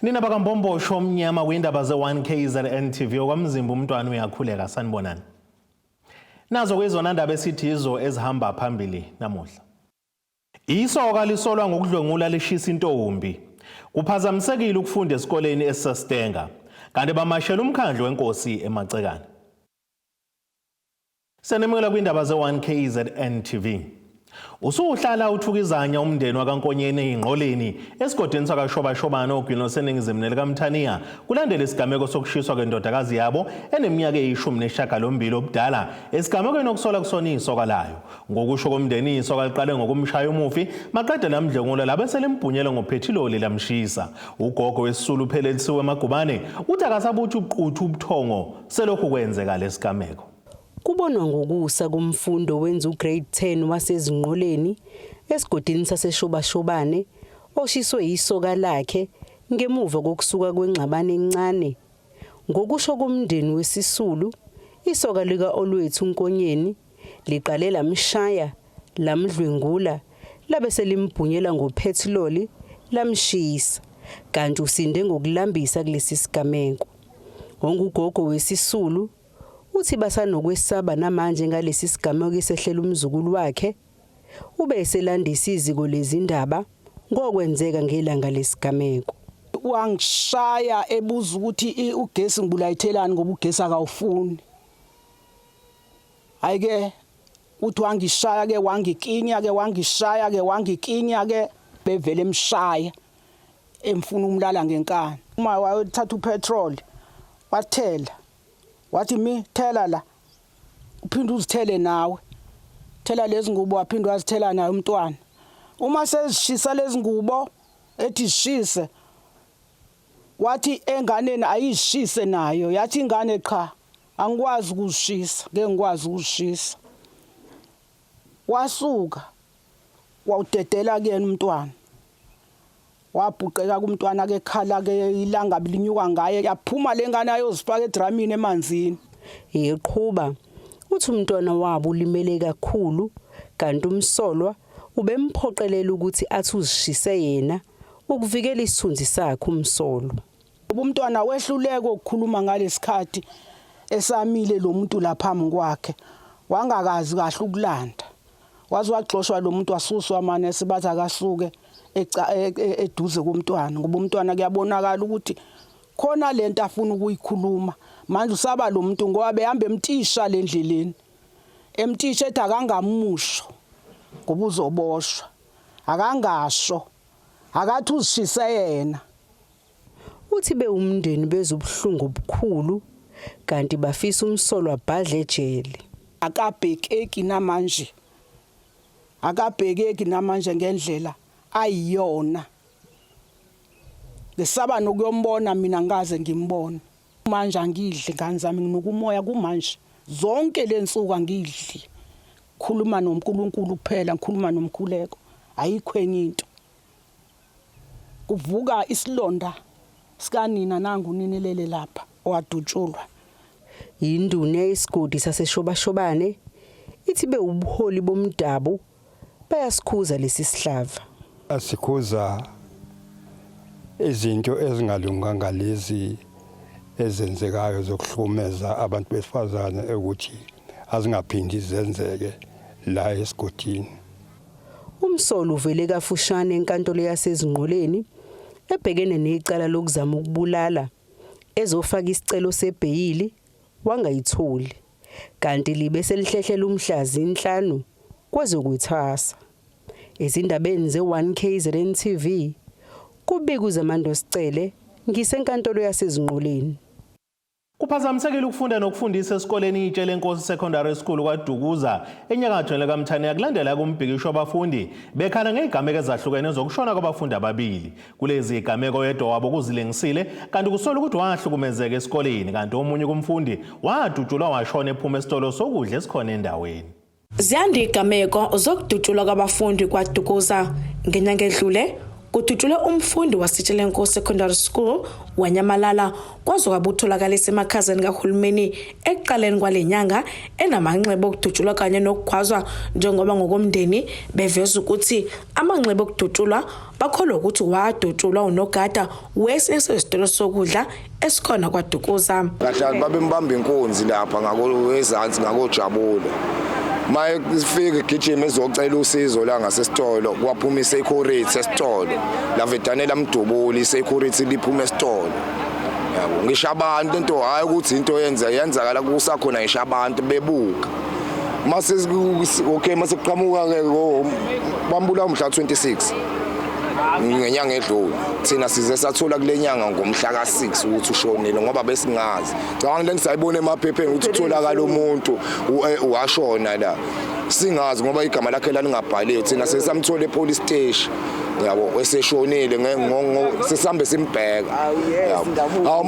Nina bakambombo omnyama kwindaba ze1KZNTV okwamzimba umntwana uyakhuleka sanibonani. Nazo kwezona ndaba esithizo ezihamba phambili namuhla. Isoka lisolwa ngokudlwengula Lishise Intombi. Kuphazamisekile ukufunda esikoleni ESTANGER kanti bamashela umkhandlu wenkosi eMacekane. Senemukela kwindaba ze1KZNTV. Usuhlala uthukizanya umndeni wakaNkonyeni eingqoleni esigodini sakashobashobana ogwini oseningizimu nelikaMthaniya kulandela isigameko sokushiswa kwendodakazi yabo eneminyaka eyi-18 obudala esigamekweni okusola kusona isoka layo. Ngokusho komndeni isoka liqale ngokumshaya umufi maqede lamdlwengula labe selimbhunyele ngophethiloli lamshisa. Ugogo wesisulu uphelelisiwe eMagubane uthi akasabuthi ubuquthu ubuthongo selokhu kwenzeka lesigameko. Kubonwa ngokusa kumfundo wenza ugrade 10 wasezingqoleni esigodini saseshobashobane oshiswe isoka lakhe ngemuva kokusuka kwengxabano encane. Ngokusho komndeni wesisulu, isoka lika olwethu uNkonyeni liqale lamshaya, lamdlwengula, labe selimbhunyela ngophethiloli lamshisa, kanti usinde ngokulambisa kulesi sigameko. Ongugogo wesisulu uthi basanokwesaba namanje ngalesi sigameko esehlela umzukulu wakhe ube eselandisa iziko lezindaba ngokwenzeka ngelanga lesigameko. Wangishaya ebuza ukuthi ugesi ngibulayithelani ngoba ugesi akawufuni. Ayike uthi wangishaya ke wangikinya ke wangishaya ke wangikinya ke bevele emshaya emfuna umlala ngenkani. Uma wayothatha upetrol wathela wathi mi thela la uphinde uzithele nawe thela lezi ngubo waphinde wazithela naye umntwana. Uma sezishisa lezi ngubo ethi zishise wathi enganeni ayishise nayo yathi ingane cha angikwazi ukuzishisa ngeke ngikwazi ukuzishisa. Wasuka wawudedela kuyena umntwana wabhuqeka kumntwana ke khala ke ilanga bilinyuka ngaye yaphuma lengane ayozifaka edramini emanzini. Yeqhuba uthi umntwana wabo ulimele kakhulu kanti umsolwa ubemphoqelela ukuthi athi uzishise yena ukuvikela isithunzi sakhe umsolo. Umntwana wehluleke ukukhuluma ngalesikhathi esamile lo muntu laphambi kwakhe wangakazi kahle ukulanda. Wazi waxoshwa lo muntu wasuswa amanesi bathi akasuke eduze komntwana ngoba umntwana kuyabonakala ukuthi khona lento afuna ukuyikhuluma. Manje usaba lo muntu ngoba behamba emtisha lendleleni emtisha ethi akangamusho ngoba uzoboshwa akangasho akathi uzishise yena. Uthi be umndeni bezubuhlungu obukhulu kanti bafisa umsolo abhadle ejele. Akabhekeki namanje ngendlela ayiyona. Ngisaba nokuyombona mina ngaze ngimbona. Manje angidli ngane zami nginokumoya kumanje. Zonke lensuku angidli. Khuluma noNkulunkulu kuphela, ngikhuluma nomkhuleko. Ayikho enye into. Kuvuka isilonda sikanina nangu ninelele lapha owadutshulwa. Induna yesigodi saseshobashobane ithi be ubuholi bomdabu bayasikhuza lesi sihlava. Asikhuza izinto ezingalunganga lezi ezenzekayo zokuhlumeza abantu besifazane ukuthi azingaphindi zenzeke la esigodini. Umsolo uvele kafushane enkantolo yasezingqoleni ebhekene necala lokuzama ukubulala ezofaka isicelo sebheyili wangayitholi kanti libe selihlehlela umhlazi 5 kwezokuthwasa. Ezindabeni ze1KZNTV kubikuza Mando Sicele ngisenkantolo yasezingqoleni. Kuphazamisekile ukufunda nokufundisa esikoleni iTshele Nkosi Secondary School kwaDukuza enyakatho lekaMthaniya kulandela kumbhikisho abafundi bekhala ngezigameko ezahlukene zokushona kwabafundi ababili. Kulezi zigameko oyedwa wabo kuzilengisile kanti kusola ukuthi wahlukumezeka esikoleni kanti omunye kumfundi wadutshulwa washona ephuma esitolo sokudla esikhona endaweni. Ziyanda izigameko zokudutshulwa kwabafundi kwaDukuza ngenyanga edlule. kudutshulwe umfundi waseTshelenkosi Secondary School waNyamalala kwaze kwabutholakala esemakhazeni kahulumeni ekuqaleni kwalenyanga enamanxeba okudutshulwa kanye nokugwazwa njengoba ngokomndeni beveza ukuthi amanxeba okudutshulwa bakholwa ukuthi wadutshulwa unogada wesesitolo sokudla esikhona kwaDukuza. Kahle babembamba inkonzi lapha ngakowezansi ngakojabula. Maye sifike igijima ezocela usizo la ngasesitolo kwaphuma isecurity esitolo la vedanela mdubuli isecurity liphuma esitolo. Yabo ngisho abantu into hayi ukuthi into yenzakala kusakhona ngisho abantu bebuka. Mase okay mase kuqhamuka ke bambula umhla 26 ngenyanga edlule thina size sathola kulenyanga ngomhla ka6 ukuthi ushonile ngoba besingazi cha ngile sayibona emaphepheni ukuthi utholakala umuntu washona la singazi ngoba igama lakhe lalingabhaliwe thina sesamthola epolice station yabo eseshonile sesambe simbheka yabo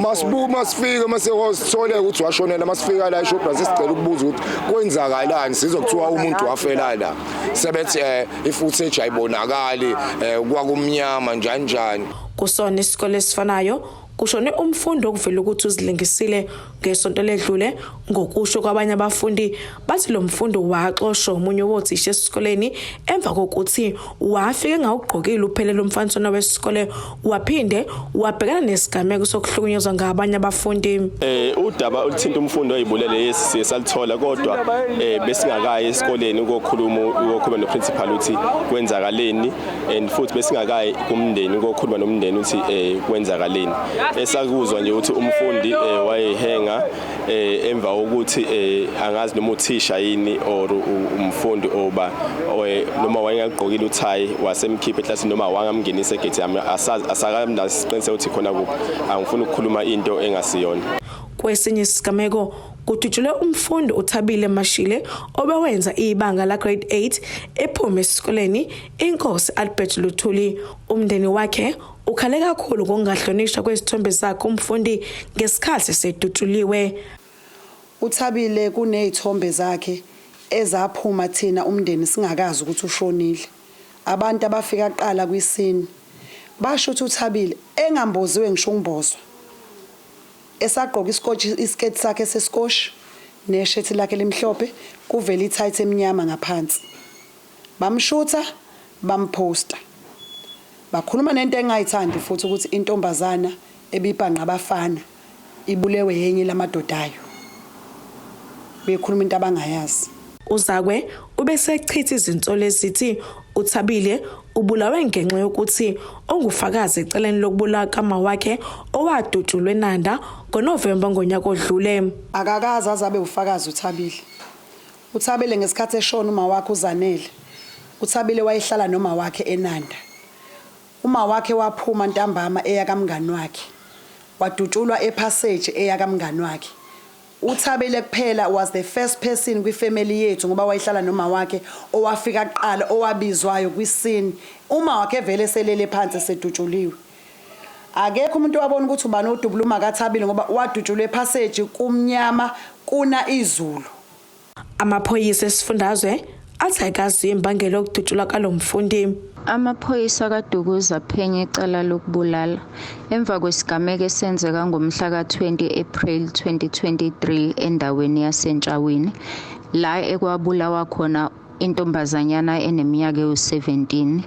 masifika masihosithole ukuthi washonela masifika la eshopha sisicela ukubuza ukuthi kwenzakalani sizokuthiwa umuntu wafela la sebethi ifootage ayibonakali kwakumnyama njani kusona isikole esifanayo kushone umfundi okuvela ukuthi uzilengisile ngesonto ledlule ngokusho kwabanye abafundi bathi lo mfundi waxoshwa umunye wothisha esikoleni emva kokuthi wafike ngawugqokile uphelele umfaniswana wesikole waphinde wabhekana nesigameko sokuhlukunyezwa ngabanye abafundi. Udaba oluthinta umfundi oyibulele yesi salithola kodwa besingakayi esikoleni ukukhuluma noprincipal uthi kwenzakaleni and futhi besingakayi kumndeni ukukhuluma nomndeni uthi kwenzakaleni. Esakuzwa nje ukuthi umfundi wayehenga emva wokuthi angazi noma uthisha yini or umfundi oba noma wayengagqokile uthayi wasemkhipha eklasini noma wangamngenisa egate asakamnasiqiniseke ukuthi khona kuphi angifuni ukukhuluma into engasiyona. Kwesinye isigameko kudutshulwe umfundi uThabile obewenza ibanga la grade 8 ephuma esikoleni Inkosi Albert Luthuli. Umndeni wakhe ukhale kakhulu ngokungahlonishwa kwezithombe zakhe umfundi ngesikhathi sedutshuliwe. uThabile kunezithombe zakhe ezaphuma thina umndeni singakazi ukuthi ushonile. Abantu abafika qala kwisini basho ukuthi uThabile engamboziwe ngisho ngibozwa. Esagqoka isiketi sakhe seskoshi neshethi lakhe limhlophe kuvela ithayithi emnyama ngaphansi. Bamshutha bamposta. Bakhuluma nento engayithandi futhi ukuthi intombazana ebibhanqa abafana ibulewe yenye lamadodayo. Bekhuluma into abangayazi. Uzakwe ubesechitha izinsolo ezithi uThabile ubulawe ngenxa yokuthi ongufakazi eceleni lokubulala kama wakhe owadutshulwe eNanda ngoNovemba ngonyaka odlule. Akakazi azabe ufakazi uThabile. uThabile ngesikhathi eshona uma wakhe uZanele. uThabile wayehlala noma wakhe eNanda. Uma wakhe waphuma ntambama eya kamngani wakhe. Wadutshulwa ePassage eya kamngani wakhe. uThabile kuphela was the first person kwifamily yethu ngoba wayehlala noma wakhe owafika kuqala owabizwayo kwisini uma wakhe vele selele phansi sedutshuliwe. Akekho umuntu wabona ukuthi ubani odubuluma kaThabile ngoba wadutshulwe ePassage kumnyama kuna izulu. Amaphoyisa esifundazwe athi akazi imbangela yokudutshulwa kalomfundi. Amaphoyisa kaDukuza phenye icala lokubulala emva kwesigameko esenzeka ngomhla ka-20 April 2023 endaweni yaseNtshawini la ekwabulawa khona intombazanyana eneminyaka ewu-17.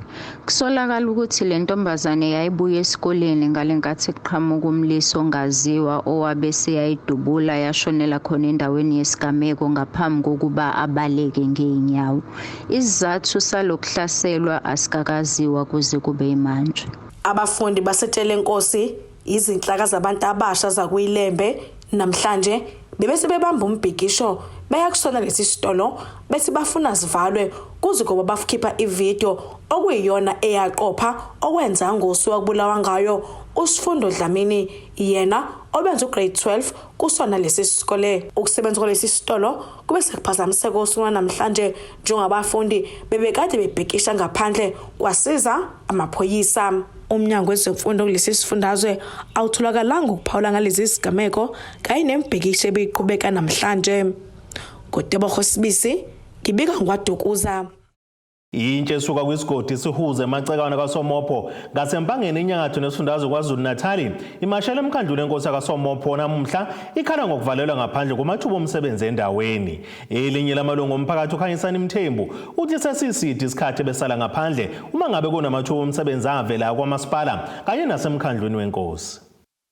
Kusolakala ukuthi le ntombazane yayibuya esikoleni ngalenkathi kuqhamuka umlisi ongaziwa owabe seyayidubula yashonela khona endaweni yesigameko ngaphambi kokuba abaleke ngeenyawo. Isizathu salokuhlaselwa asikakaziwa kuze kube manje. Abafundi baseTshelenkosi izinhlaka zabantu abasha zakuyilembe namhlanje bebese bebamba umbhikisho bayakusona lesi sitolo bese bafuna sivalwe kuze kuba bafikhipha ivideo okuyiyona eyaqopha okwenza ngosuku kubulawa ngayo uSifundo Dlamini yena obenza ugrade 12 kusona lesi sikole. Ukusebenza kwalesi sitolo kube sekuphazamiseka usuku namhlanje njengabafundi bebekade bebhekisha ngaphandle kwasiza amaphoyisa. Umnyango wezemfundo kulesi sifundazwe awutholakalanga ukuphawula ngalezi zigameko kanye nembhekisho ebiqhubeka namhlanje. Kodwa Sibisi ngibika ngwaDukuza. Intshe esuka kwisigodi sihuze emacekwana kaSomopho ngasempangeni enyakatho nesifundazwe KwaZulu-Natal imashela emkhandlwini enkosi kaSomopho namuhla ikhala ngokuvalelwa ngaphandle kumathuba omsebenzi endaweni. Elinye lamalungu omphakathi uKhanyisani Mthembu uthi sesiside isikhathi besala ngaphandle uma ngabe kunamathuba omsebenzi avela kwamasipala kanye nasemkhandlwini wenkosi.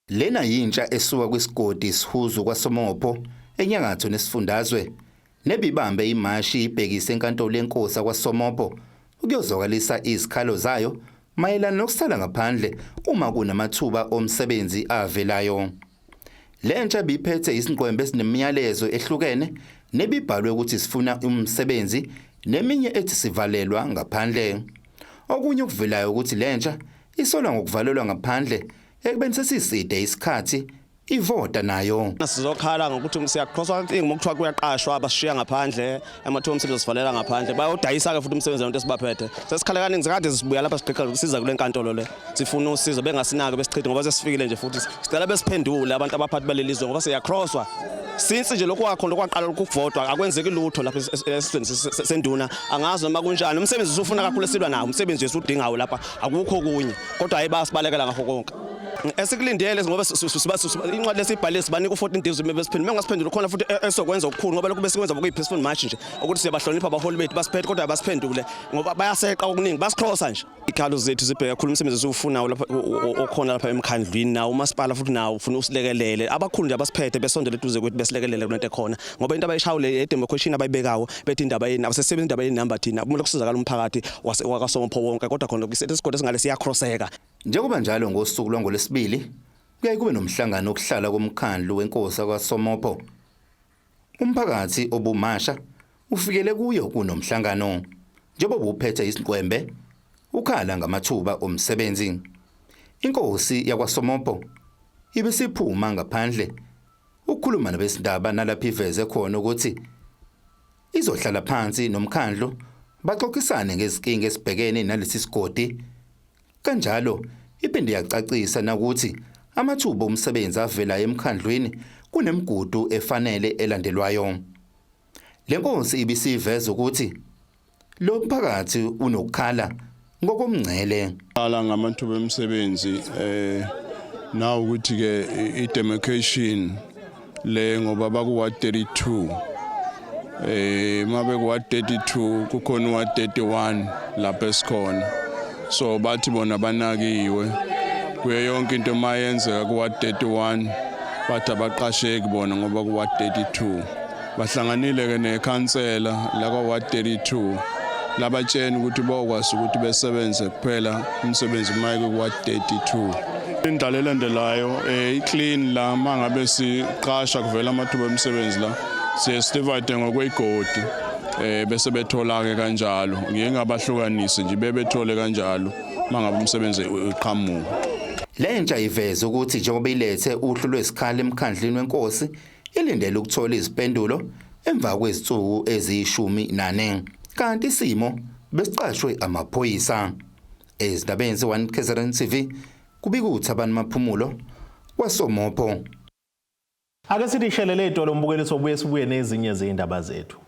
Lena yintsha esuka kwisigodi sihuzu kwaSomopho enyakatho nesifundazwe nebibambe imashi ibhekise enkantolo yenkosi kwaSomopho ukuyozokalisa izikhalo zayo mayelana nokusala ngaphandle uma kunamathuba omsebenzi avelayo. Lentsha biphethe isinqwembe esinemiyalezo ehlukene nebibhalwe ukuthi sifuna umsebenzi neminye ethi sivalelwa ngaphandle. Okunye ukuvelayo ukuthi lentsha isolwa ngokuvalelwa ngaphandle ekubeni sesiside isikhathi ivota nayo. Sizokhala ngokuthi siyakhosa ngokuthiwa kuyaqashwa abashiya ngaphandle amathuba omsebenzi sivalela ngaphandle bayodayisa ke futhi umsebenzi wonke esibaphethe. Sesikhala kaningi zikade sibuya lapha sigqika ukusiza kule nkantolo le. Sifuna usizo bengasinaki besichithe ngoba sesifikile nje futhi sicela besiphendule abantu abaphathi balelizwe ngoba siyacrosswa. Since nje lokho kwakhona kwaqala ukuvotwa akwenzeki lutho lapha esizweni senduna angazi noma kunjani umsebenzi usufuna kakhulu esilwa nawo umsebenzi esudingayo lapha akukho kunye kodwa ayibasibalekela ngakho konke. Esikulindele ngoba incwadi lesibhalile sibanika u14 days besiphendule mengasiphendula khona futhi esokwenza okukhulu ngoba lokho besikwenza bokuyi-peaceful march nje ukuthi siyabahlonipha abaholi bethu basiphethe kodwa abasiphendule ngoba bayaseqa okuningi basikrosa nje. Ikhalo zethu zibheka kakhulu umsebenzi esiwufunayo lapha okhona lapha emkhandlwini nawo umasipala futhi nawo ufuna usilekelele abakhulu nje abasiphethe besondele eduze kwethu besilekelele kulento ekhona ngoba into abayishawule edemocracy abayibekayo bethi indaba yeni abasesebenza indaba yeni number thina kumele kusizakala umphakathi wakwaSomopho wonke kodwa khona isikole singale siyacrosseka. Njengoba njalo ngosuku lwangolesibili kuyaye kube nomhlangano okuhlala komkhandlu wenkosi kwaSomopho. Umphakathi obumasha ufikele kuyo kunomhlangano njengoba uphethe isinqwembe ukhala ngamathuba omsebenzi. Inkosi yakwaSomopho ibisiphuma ngaphandle ukukhuluma nabesindaba nalapha iveze khona ukuthi izohlala phansi nomkhandlu baxoxisane ngezinkinga esibhekene nalesi sigodi. Kanjalo iphinde yacacisa ukuthi amathuba omsebenzi avela emkhandlwini kunemigudu efanele elandelwayo. Lenkosi ibisiveza ukuthi lo mphakathi unokukhala ngokomngcele. Ala ngamathuba omsebenzi nawo ukuthi ke idemarcation le ngoba baku 32 mabe ku 32 kukhona wa 31 lapha esikhona. So bathi bona banakiwe kuye yonke into mayenzeka ku 31 bathi abaqasheki bona ngoba ku 32 bahlanganile ke nekhansela la kwa 32 labatshena ukuthi bokwazi ukuthi besebenze kuphela umsebenzi mayike ku 32. Indlela elandelayo iclean la mangabe siqasha kuvela amathuba omsebenzi la siyesivide ngokwegodi bese bethola ke kanjalo ngeke ngabahlukanise nje bebethole kanjalo mangabe umsebenzi uqhamuka. Lentsha iveza ukuthi njengoba ilethe uhlu lwesikhala emkhandlwini wenkosi ilindele ukuthola izipendulo emva kwezinsuku eziyishumi-4 kanti isimo besicashwe amaphoyisa. Ezindabeni ze1KZNTV kubika ukuthi abantu maphumulo kwaSomopho. Ake sithi shelele itolo umbukeliso obuye sibuye nezinye izindaba zethu.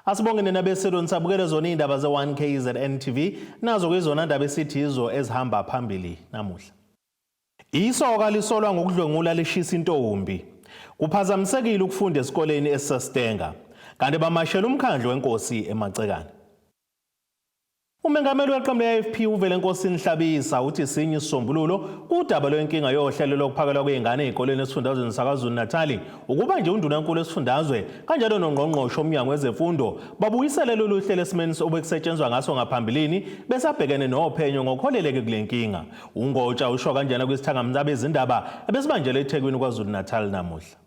Asibongene nabeseloni sabukele zona indaba ze1KZNTV nazo kwizona indaba esithi izo ezihamba phambili namuhla. Isoka lisolwa ngokudlwengula Lishise Intombi. Kuphazamisekile ukufunda esikoleni ESTANGER kanti bamashela umkhandlu wenkosi emacekana. Umengameli weqembu le-AFP uvele enkosini Hlabisa uthi sinye isisombululo kudaba lwenkinga yohlelo lokuphakelwa kwezingane ezikoleni esifundazweni saKwaZulu-Natal ukuba nje undunankulu esifundazwe kanjalo nongqongqoshe omnyango wezemfundo babuyisele lolu hlelo esimeni obekusetshenzwa ngaso ngaphambilini besabhekene nophenyo ngokholeleke kule nkinga. UNgotsha usho kanjena kwisithangamzi abezindaba ebesibanjele eThekwini KwaZulu-Natal namuhla.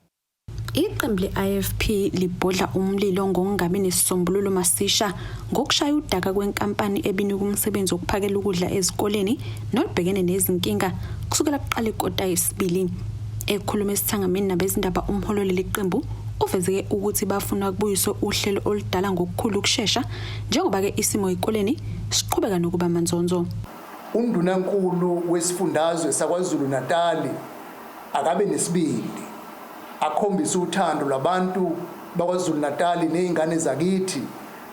Iqembu le-IFP libhodla umlilo ngokungabi nesisombululo masisha ngokushaya udaka kwenkampani ebinika umsebenzi wokuphakela ukudla ezikoleni nolibhekene nezinkinga kusukela kuqala ikota yesibili. Ekhuluma esithangameni nabezindaba umhololi leqembu uveze ukuthi bafuna ukubuyiswa uhlelo oludala ngokukhulu ukusheshsha njengoba ke isimo ezikoleni siqhubeka nokuba manzonzo. Undunankulu wesifundazwe saKwaZulu-Natal akabe nesibindi akhombisa uthando labantu bakwaZulu Natal nezingane zakithi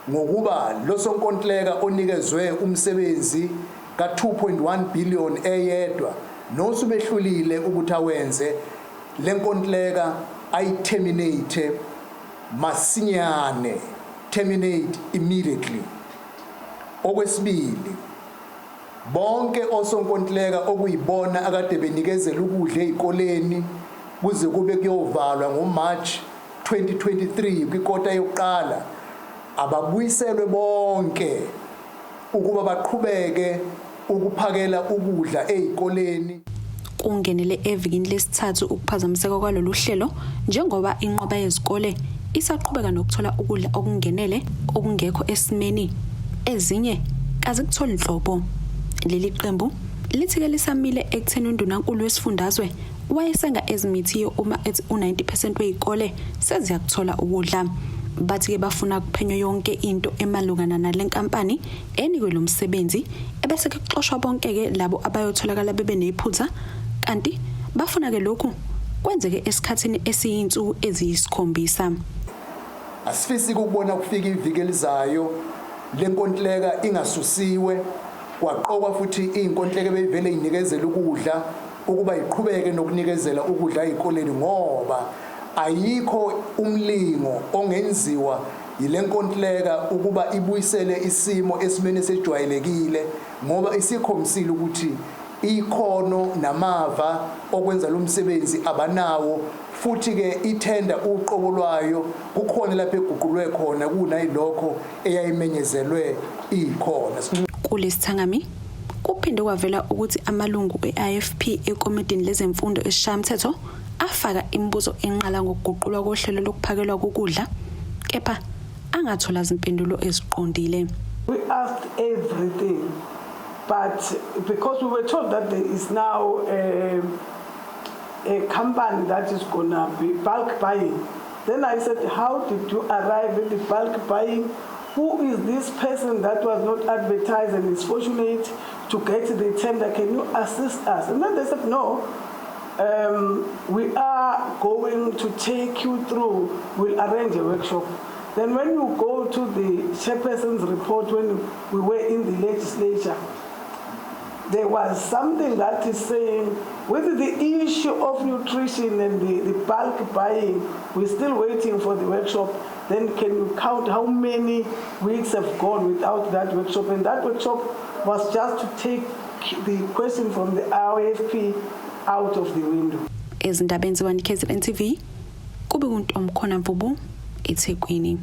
ngokuba lo sonkontileka onikezwe umsebenzi ka 2.1 billion eyedwa nosubehlulile ukuthi awenze lenkontileka ayiterminate masinyane, terminate immediately. Okwesibili, bonke osonkontileka okuyibona akade benikezela ukudla ezikoleni kuze kube kuyovalwa ngoMarch 2023 kwikota yokuqala ababuyiselwe bonke ukuba baqhubeke ukuphakela ukudla ezikoleni. Kungenele evikini lesithathu ukuphazamiseka kwalolu hlelo njengoba inqoba yezikole isaqhubeka nokuthola ukudla okungenele okungekho esimeni, ezinye kazikuthola inhlobo. Leli qembu lithi-ke lisamile ekutheni undunankulu wesifundazwe wayesenga ezimithiyo uma ethi u90% wezikole seziyakuthola ukudla. Bathi-ke bafuna kuphenywe yonke into emalungana nale nkampani enikwe lo msebenzi ebese kuxoshwa bonke-ke labo abayotholakala bebe nephutha, kanti bafuna-ke lokhu kwenzeke esikhathini esiyinsuku eziyisikhombisa. Asifisi ukubona kufika iviki elizayo lenkontileka ingasusiwe kwaqokwa futhi inkontileka beyivele inikezela ukudla ukuba iqhubeke nokunikezela ukudla ezikoleni ngoba ayikho umlingo ongenziwa yilenkontileka ukuba ibuyisele isimo esimene sejwayelekile ngoba isikhombisile ukuthi ikhono namava okwenza lo msebenzi abanawo futhi ke ithenda uqobo lwayo kukhona lapho eguqulwe khona kunayilokho eyayimenyezelwe ikhona. Kulesithangami kuphinde kwavela ukuthi amalungu e-IFP ekomidini lezemfundo esishayamthetho afaka imibuzo enqala ngokuguqulwa kohlelo lokuphakelwa kokudla kepha angathola izimpendulo eziqondile. We asked everything, but because we were told that there is now a company that is going to be bulk buying, then I said, how did you arrive at the bulk buying? Who is this person that was not advertised and is fortunate to get the tender? Can you assist us? And then they said, no, we are going to take you through, we'll arrange a workshop. Then when you go to the chairperson's report, when we were in the legislature, there was something that is saying, with the issue of nutrition and the bulk buying, we're still waiting for the workshop. Then can you count how many weeks have gone without that workshop? And that workshop was just to take the question from the IFP out of the window. ESTANGER.1KZNTV, kube Intombi Mvubu, eThekwini.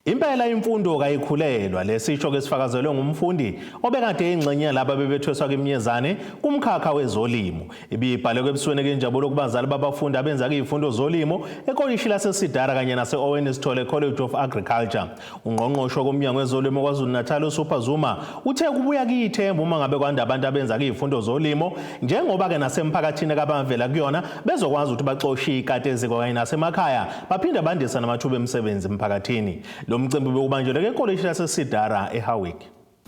Impela imfundo kayikhulelwa lesisho ke sifakazelwe ngumfundi obekade engxenye laba bebethweswa kwemiyezane kumkhakha wezolimo. Ibibhale kwebusweni kenjabulo kubazali babafundi abenza izifundo zolimo ekolishini laseSidara kanye nase-Owen Sithole College of Agriculture. Ungqongqoshe komnyango wezolimo kwaZulu Natal uSuper Zuma uthe kubuya kuyithemba uma ngabe kwanda abantu abenza izifundo zolimo njengoba ke nasemphakathini kabavela kuyona bezokwazi ukuthi baxoshi ikati eziko kanye nasemakhaya baphinde bandisa namathuba emisebenzi emphakathini. Umcimbi bokubanjeleke ekolishini laseSidara eHowick.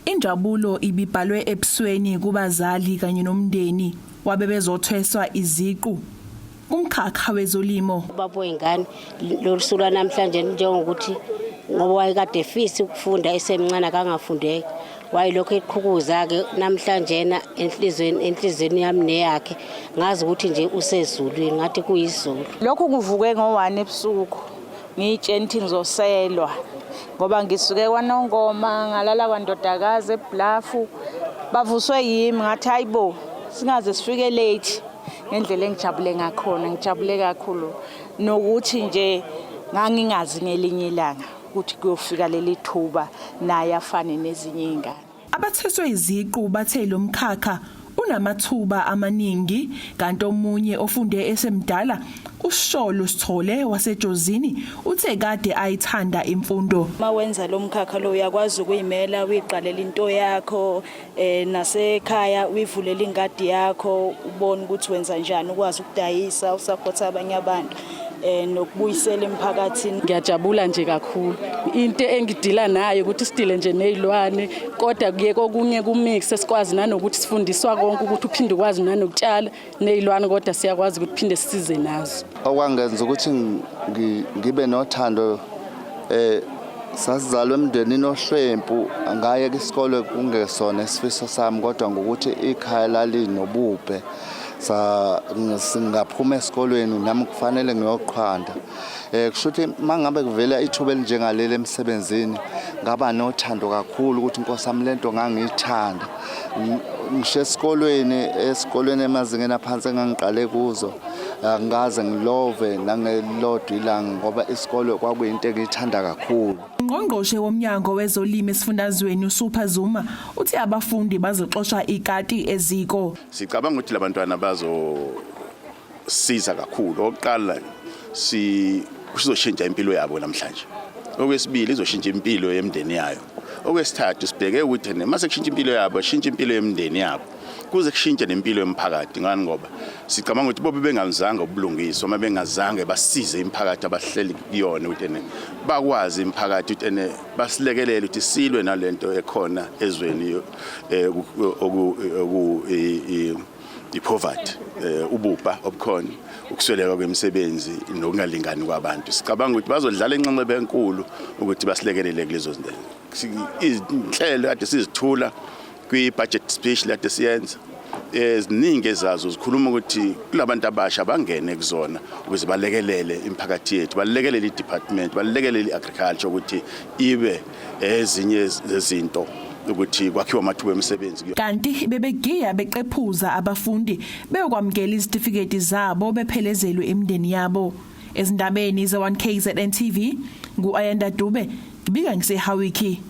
Injabulo ibibhalwe ebusweni kubazali kanye nomndeni wabebezothweswa iziqu kumkhakha wezolimo. Babo ingane lolusula namhlanje njengokuthi ngoba wayekade efisa ukufunda esemncane kangafundeka wayilokho eqhukuza ke namhlanje na enhlizweni yami neyakhe ngazi ukuthi nje usezulwini ngathi kuyizulu. Lokho kuvuke ngo1 ebusuku ngitshela ukuthi ngizoselwa ngoba ngisuke kwaNongoma ngalala kwandodakazi eBlafu bavuswe yimi ngathi hayibo singaze sifike late ngendlela engijabule ngakhona ngijabule kakhulu nokuthi nje ngangingazi ngelinye ilanga ukuthi kuyofika leli thuba naye afane nezinye izingane. Abatheswe iziqu bathe lo mkhakha unamathuba amaningi kanti omunye ofunde esemdala uSholo Sithole wasejozini uthe kade ayithanda imfundo. Mawenza lo mkhakha lo uyakwazi ukuyimela uyiqalela into yakho nasekhaya uyivulela ingadi yakho ubone ukuthi wenza njani ukwazi ukudayisa usupport abanye abantu nokubuyisela emphakathini. Ngiyajabula nje kakhulu. Into engidila nayo ukuthi sidile nje nezilwane kodwa kuye kokunye kumix esikwazi nanokuthi sifundiswa konke ukuthi uphinde ukwazi nanokutshala nezilwane kodwa siyakwazi ukuthi phinde sisize nazo. Okwangenza ukuthi ngibe nothando sasizalwe emndenini ohlwempu ngaye isikole kungesona isifiso sami kodwa ngokuthi ikhaya lalinobube singaphuma esikolweni nami kufanele ngiyoqhanda kushuthi mangabe kuvela ithuba elinjengaleli emsebenzini ngaba nothando kakhulu ukuthi inkosi yami lento ngangiyithanda ngisho esikolweni emazingeni aphansi engangiqale kuzo ngaze ngilove nangelodwa ilanga ngoba isikole kwakuyinto engiyithanda kakhulu. Ungqongqoshe womnyango wezolimo esifundazweni uSupha Zuma uthi abafundi bazoxoxa ikati eziko. Sicabanga ukuthi labantwana bazosiza kakhulu. Oqala sizoshintsha impilo yabo namhlanje. Okwesibili izoshintsha impilo yemndeni yayo. Okwesithathu sibheke ukuthi mase kushintsha impilo yabo, shintsha impilo yemndeni yabo. Kuze kushintshe nempilo yomphakathi ngani ngoba sicabanga ukuthi bobe bengazange ubulungiswa uma bengazange basize imphakathi abahleli kuyona ukuthi bakwazi imphakathi ukuthi basilekelele ukuthi silwe nalento ekhona ezweni ipoverty ubupha obukhona ukusweleka kwemisebenzi nokungalingani kwabantu. Sicabanga ukuthi bazodlala inxenxeba enkulu ukuthi basilekelele kulezo zinto. Izinhlelo kade sizithula kwi-budget speech lade siyenza eziningi ezazo zikhuluma ukuthi kulabantu abasha bangene kuzona ukuze balekelele imphakathi yethu, balekelele i-department, balekelele i-agriculture ukuthi ibe ezinye zezinto ukuthi kwakhiwa amathuba emisebenzi. Kanti bebegiya beqephuza abafundi beyokwamukela izitifiketi zabo bephelezelwe emndeni yabo. Ezindabeni ze1KZNTV ngu-Ayanda Dube ngibika ngisehawiki.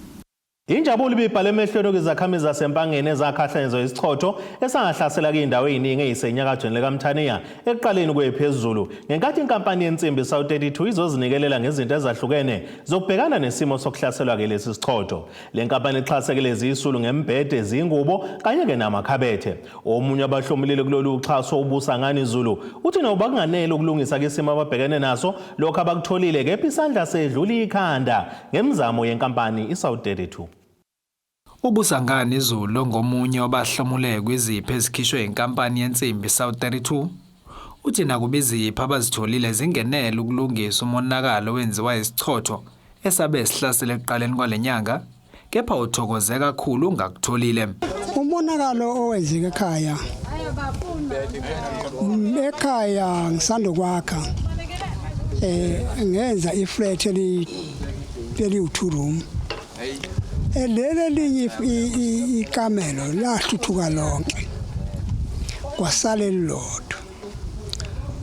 Injabulo ibibhale emehlweni kwizakhamuzi zasempangeni ezakhahlanyezwa isichotho esangahlasela kuyindawo eziningi ezisenyakatho lekaMthaniya ekuqaleni kwephezulu ngenkathi inkampani yensimbi South32 izozinikelela ngezinto ezahlukene zokubhekana nesimo sokuhlaselwa kulesi sichotho. Le nkampani ixhasekele izisulu ngembhede, izingubo kanye ke namakhabethe. Omunye abahlomulile kulolu uxhaso uBusangani Zulu uthi noba kunganele ukulungisa isimo ababhekene naso lokho abakutholile kepha isandla sedlula ikhanda ngemizamo yenkampani iSouth32. Ubusangani Zulu ngomunye wabahlomule kwizipho ezikhishwe inkampani yensimbi South32 uthi nakuba izipho abazitholile zingenele ukulungisa umonakalo wenziwa isichotho esabe sihlasele ekuqaleni kwalenyanga kepha uthokoze kakhulu ngakutholile. Umonakalo owenzeka ekhaya ngisanda kwakha ngenza iflat eli-2 room. Leli linye ikamelo lahluthuka lonke kwasala elilodwa.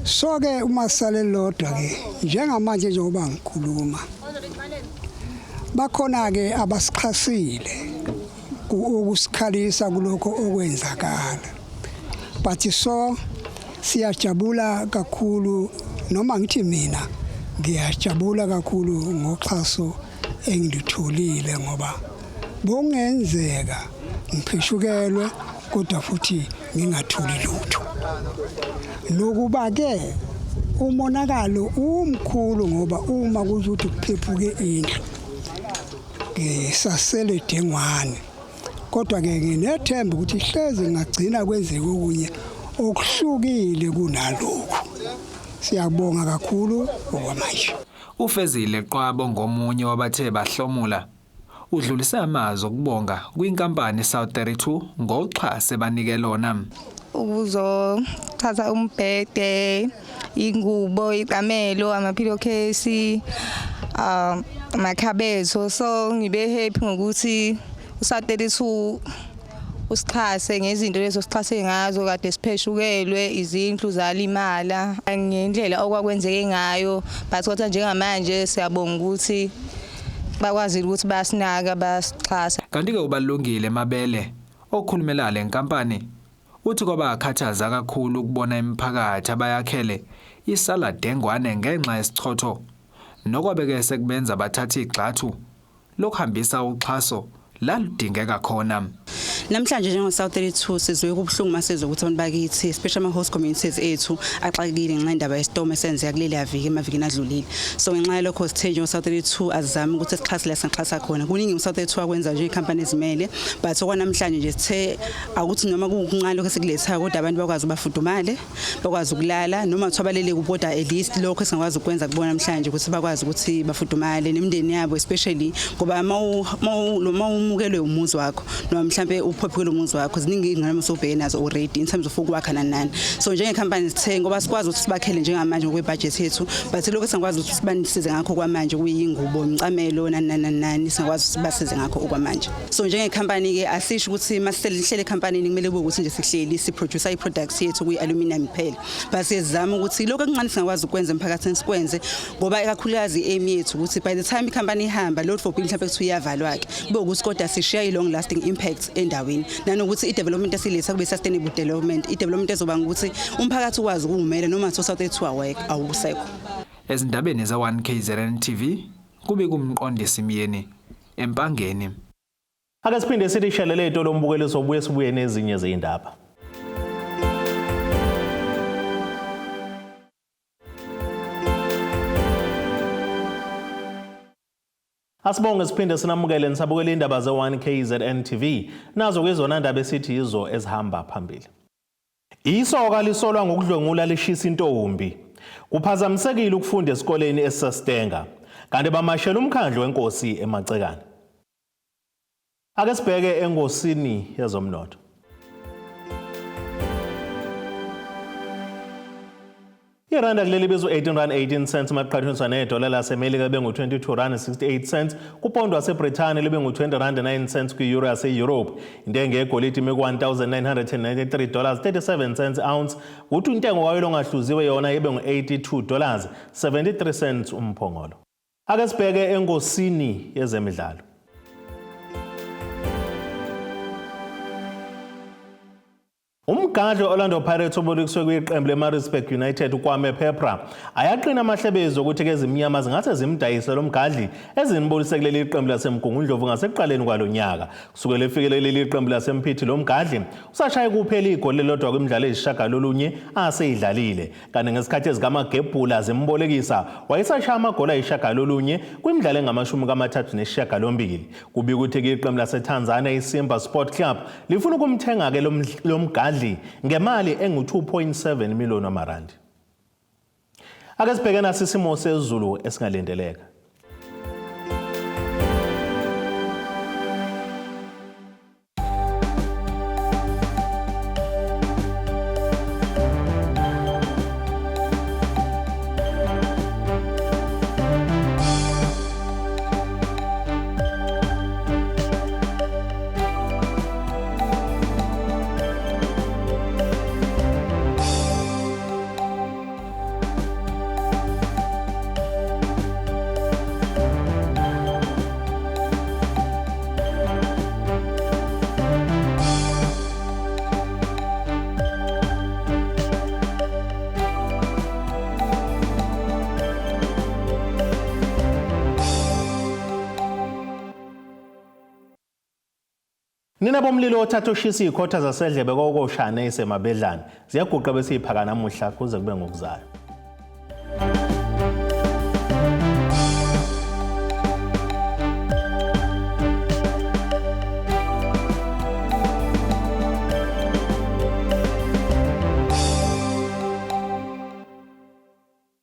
So ke uma sala elilodwa ke njengamanje njengoba ngikhuluma bakhona ke abasikhasile ukusikhalisa kuloko okwenzakala. But so siyajabula kakhulu noma ngithi mina ngiyajabula kakhulu ngoxhaso engilitholile ngoba bongenzeka ngiphishukelwe kodwa futhi ngingatholi lutho. Nokuba ke umonakalo umkhulu ngoba uma kuzuthi kuphephuke indlu ngisasele dengwane kodwa ke nginethemba ukuthi hleze ngagcina kwenzeka okunye okuhlukile kunalokho. Siyabonga kakhulu okwamanje. Ufezile Qwabo ngomunye wabathe bahlomula udlulisa amazwi okubonga kwinkampani South32 ngoxhase banikelona. Ukuzothatha umbhede, ingubo, iqamelo, amaphilocase, amakhabetho. So ngibe happy ngokuthi uSouth32 usichase ngezinto lezo sichase ngazo kade sipheshukelwe izindlu zalimala ngendlela okwakwenzeke ngayo but kodwa njengamanje siyabonga ukuthi bakwazi ukuthi basinaka basichasa. Kanti ke ubalungile Mabele okhulumela le nkampani uthi kwabakhathaza kakhulu ukubona imiphakathi abayakhele isala dengwane ngenxa yesichotho nokwabeke sekubenza bathatha igxathu lokuhambisa uxhaso laludingeka khona. Namhlanje njengo South 32 sizwe kubuhlungu masizwe ukuthi abantu bakithi especially ama host communities ethu axakile ngenxa indaba yestorm esenzeka kuleli aviki emavikini adlulile. So ngenxa lokho sithe njengo South 32 azizame ukuthi sixhase la sixhasa khona. Kuningi u South 32 akwenza nje icompany ezimele but okwanamhlanje nje sithe akuthi noma kunqala lokho sikuletha kodwa abantu bakwazi ubafudumale, bakwazi ukulala noma kuthibalele kuboda at least lokho esingakwazi ukwenza kubona namhlanje ukuthi bakwazi ukuthi bafudumale nemindeni yabo especially ngoba mawumukelwe umuzi wakho noma mhlambe uphophekile umuzi wakho ziningi ingane sobheke nazo already in terms of ukwakha nanani. So njenge company sithe ngoba sikwazi ukuthi sibakhele njengamanje ngokwe budget yethu but lokho singakwazi ukuthi sibanisize ngakho kwamanje kuyingubo imicamelo nani singakwazi ukuthi basize ngakho okwamanje. So njenge company ke asisho ukuthi masihlele company kumele kube ukuthi nje sihleli si produce i products yethu kuyi aluminum kuphela but siyazama ukuthi lokho okuncane singakwazi ukwenza emphakathini sikwenze ngoba ekakhulukazi aim yethu ukuthi by the time company ihamba load for bill mhlawumbe kuthiwa iyavalwa ke kube ukuthi kodwa sishare long lasting impacts endaweni nanokuthi i-development esiletha kube sustainable development i-development ezoba ukuthi umphakathi ukwazi ukumela noma South 32 awake awusekho. Ezindabeni ze1KZNTV kube kumqondisi Miyeni empangeni. Ake siphinde sithi shelele itolo lombukeliso obuye sibuye nezinye zeindaba. Asibonge siphinde sinamukele nisabukele indaba ze1KZNTV nazo kwezona ndaba esithi izo ezihamba phambili. Isoka lisolwa ngokudlwengula Lishise Intombi. Kuphazamisekile ukufunda esikoleni esiseStange kanti bamashela umkhandlu wenkosi eMacekane. Ake sibheke engosini yezomnotho. Iranda kuleli bizo 18.18 cents maqhathaniswa nedola laseMelika bengu 22.68 cents kupondo waseBrithani libe ngu 20.9 cents kwi-euro yase-Europe. Intengo yegolide ime $1,993.37 cents ounce kuthi intengo wayo ongahluziwe yona ibe ngu $82.73 cents umphongolo. Ake sibheke engosini yezemidlalo. Umgadlo Orlando Pirates obolekiswe kwiqembu leMaritzburg United uKwame Peprah ayaqina amahlebezi ukuthi ke ezimnyama zingase zimdayise lo mgadli ezinibonise kuleli qembu laseMgungundlovu ngasekuqaleni kwalonyaka. Kusukela efikele leli qembu laseMphithi lo mgadli usashaya kuphela igoli lelodwa kwimidlalo eyisishagalolunye aseyidlalile kanti ngesikhathi ezikamagebhula zembolekisa wayesashaya amagoli ayisishagalolunye kwimidlalo engama-38. Kubika ukuthi ke iqembu laseTanzania iSimba Sport Club lifuna ukumthenga ke lo mgadli ngemali engu 2.7 million amarandi. Ake sibheke nasisimo sezulu esingalindeleka. Nina bomlilo othatha ushisa ikhotha zasedlebe kokoshane esemabedlane ziyaguqa besiphaka namuhla kuze kube ngokuzayo.